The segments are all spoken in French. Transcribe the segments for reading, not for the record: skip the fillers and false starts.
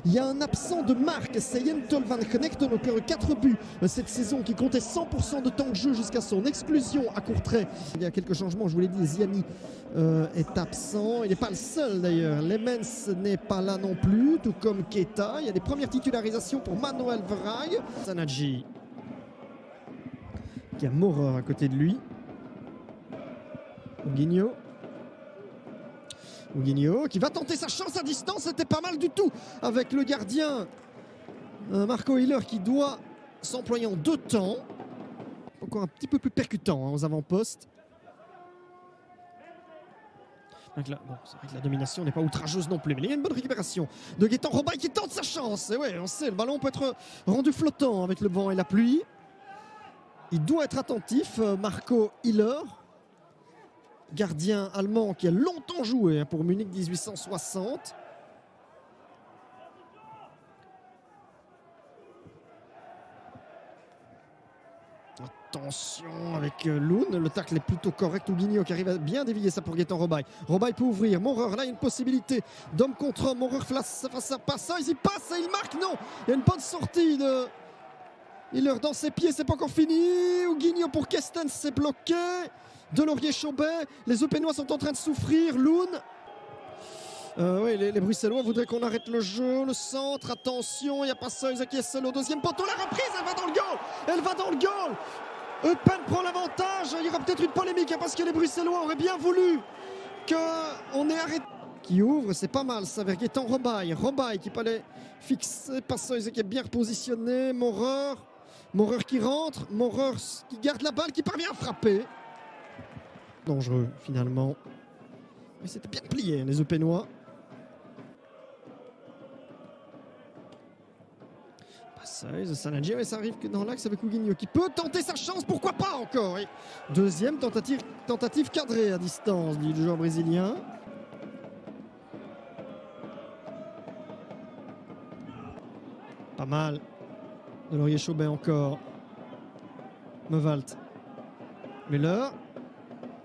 Il y a un absent de marque, c'est Jentol van Genegten, auteur de 4 buts cette saison, qui comptait 100% de temps de jeu jusqu'à son exclusion à Courtrai. Il y a quelques changements, je vous l'ai dit, Ziani est absent. Il n'est pas le seul d'ailleurs. Lemens n'est pas là non plus, tout comme Keita. Il y a des premières titularisations pour Manuel Verhaeghe. Sanadji, qui a Maurer à côté de lui. Huguinho qui va tenter sa chance à distance, c'était pas mal du tout avec le gardien Marco Hiller qui doit s'employer en 2 temps. Encore un petit peu plus percutant aux avant-postes. Donc là, bon, c'est vrai que la domination n'est pas outrageuse non plus, mais il y a une bonne récupération de Gaëtan Robaille qui tente sa chance. Et ouais, on sait, le ballon peut être rendu flottant avec le vent et la pluie. Il doit être attentif, Marco Hiller. Gardien allemand qui a longtemps joué pour Munich 1860. Attention avec Loun, le tacle est plutôt correct. Huguinho qui arrive à bien dévier ça pour Gaëtan Robaille. Robaille peut ouvrir, Maurer, là il y a une possibilité d'homme contre homme. Maurer face à Passeuse, il passe et il marque, non. Il y a une bonne sortie de Hiller dans ses pieds, c'est pas encore fini. Huguinho pour Kestens, c'est bloqué. Delaurier-Chauvet, les Eupénois sont en train de souffrir. Loun. Oui, les Bruxellois voudraient qu'on arrête le jeu. Le centre, attention, il n'y a pas Passeuse qui est seul au 2e poteau. La reprise, elle va dans le goal. Elle va dans le goal. Eupen prend l'avantage. Il y aura peut-être une polémique parce que les Bruxellois auraient bien voulu qu'on ait arrêté. Qui ouvre, c'est pas mal ça, vers Gaëtan Robaille. Robaille qui peut aller fixer. Passeuse qui est bien repositionné. Maurer qui rentre. Maurer qui garde la balle, qui parvient à frapper. Dangereux finalement. Mais c'était bien plié les Eupénois. Passeuse, Sanadji, ouais, ça arrive que dans l'axe avec Huguinho qui peut tenter sa chance, pourquoi pas encore. Et deuxième tentative cadrée à distance du joueur brésilien. Pas mal. Delaurier-Chauvet encore. Mewald. Müller.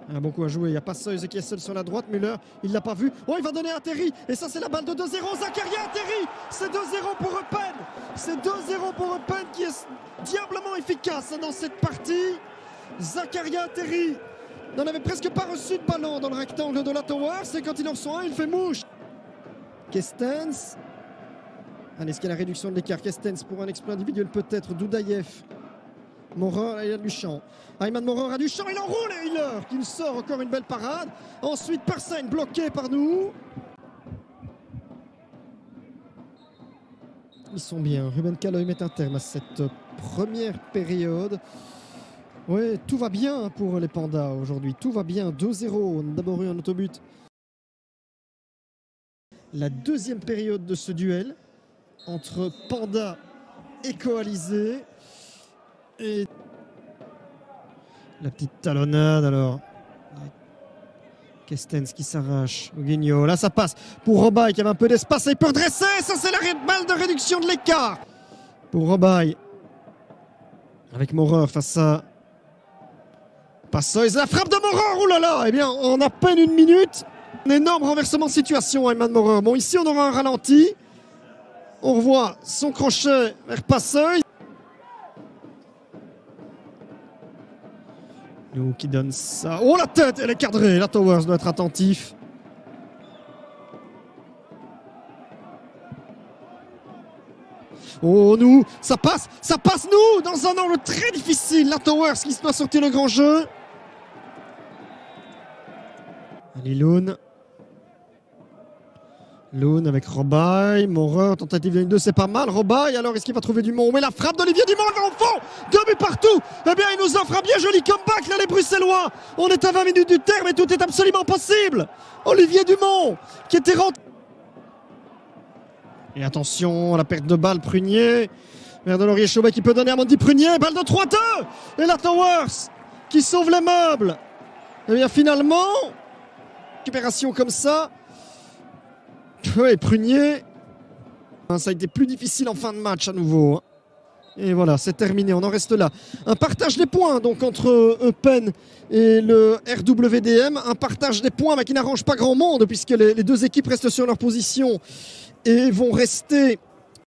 Il a beaucoup à jouer, il y a Passeuse qui est seul sur la droite. Müller, il ne l'a pas vu. Oh, il va donner à Terry. Et ça, c'est la balle de 2-0. Zakaria Terry. C'est 2-0 pour Eupen. C'est 2-0 pour Eupen qui est diablement efficace dans cette partie. Zakaria Terry n'en avait presque pas reçu de ballon dans le rectangle de la Tower. C'est quand il en reçoit un, il fait mouche. Kestens. Allez, est-ce qu'il y a la réduction de l'écart? Kestens pour un exploit individuel peut-être. Doudaïev. Maurer, il a Duchamp. Ayman Maurer a Duchamp, il enroule et Hiller qui nous sort encore une belle parade. Ensuite, Persane bloqué par nous. Ils sont bien. Ruben Kaloy met un terme à cette première période. Ouais, tout va bien pour les Pandas aujourd'hui. Tout va bien. 2-0. On a d'abord eu un autobut. La deuxième période de ce duel entre Panda et Coalisé. Et la petite talonnade alors. Kestens qui s'arrache. Huguinho, là ça passe pour Robaille qui avait un peu d'espace et il peut redresser. Ça c'est la balle de réduction de l'écart pour Robaille. Avec Maurer face à Passeuse. La frappe de Maurer, oh là là. Eh bien en à peine 1 minute. Un énorme renversement de situation Ayman Maurer. Bon ici on aura un ralenti. On revoit son crochet vers Passeuse. Nous qui donne ça. Oh la tête, elle est cadrée. La Towers doit être attentif. Oh nous, ça passe nous dans un angle très difficile. La Towers qui doit sortir le grand jeu. Allez Loun. Loun avec Robaille, Maurer, tentative de 1-2, c'est pas mal. Robaille, alors est-ce qu'il va trouver Dumont? Mais la frappe d'Olivier Dumont, elle va au fond. 2 buts partout. Eh bien, il nous offre un bien joli comeback, là, les Bruxellois. On est à 20 minutes du terme et tout est absolument possible. Olivier Dumont, qui était rentré. Et attention, la perte de balle, Prunier. Vers Delaurier-Chauvet qui peut donner à Mandy Prunier. Balle de 3-2. Et la Towers qui sauve les meubles. Eh bien, finalement, récupération comme ça. Oui, Prunier. Ça a été plus difficile en fin de match à nouveau. Et voilà, c'est terminé, on en reste là. Un partage des points donc entre Eupen et le RWDM. Un partage des points mais qui n'arrange pas grand monde puisque les deux équipes restent sur leur position et vont rester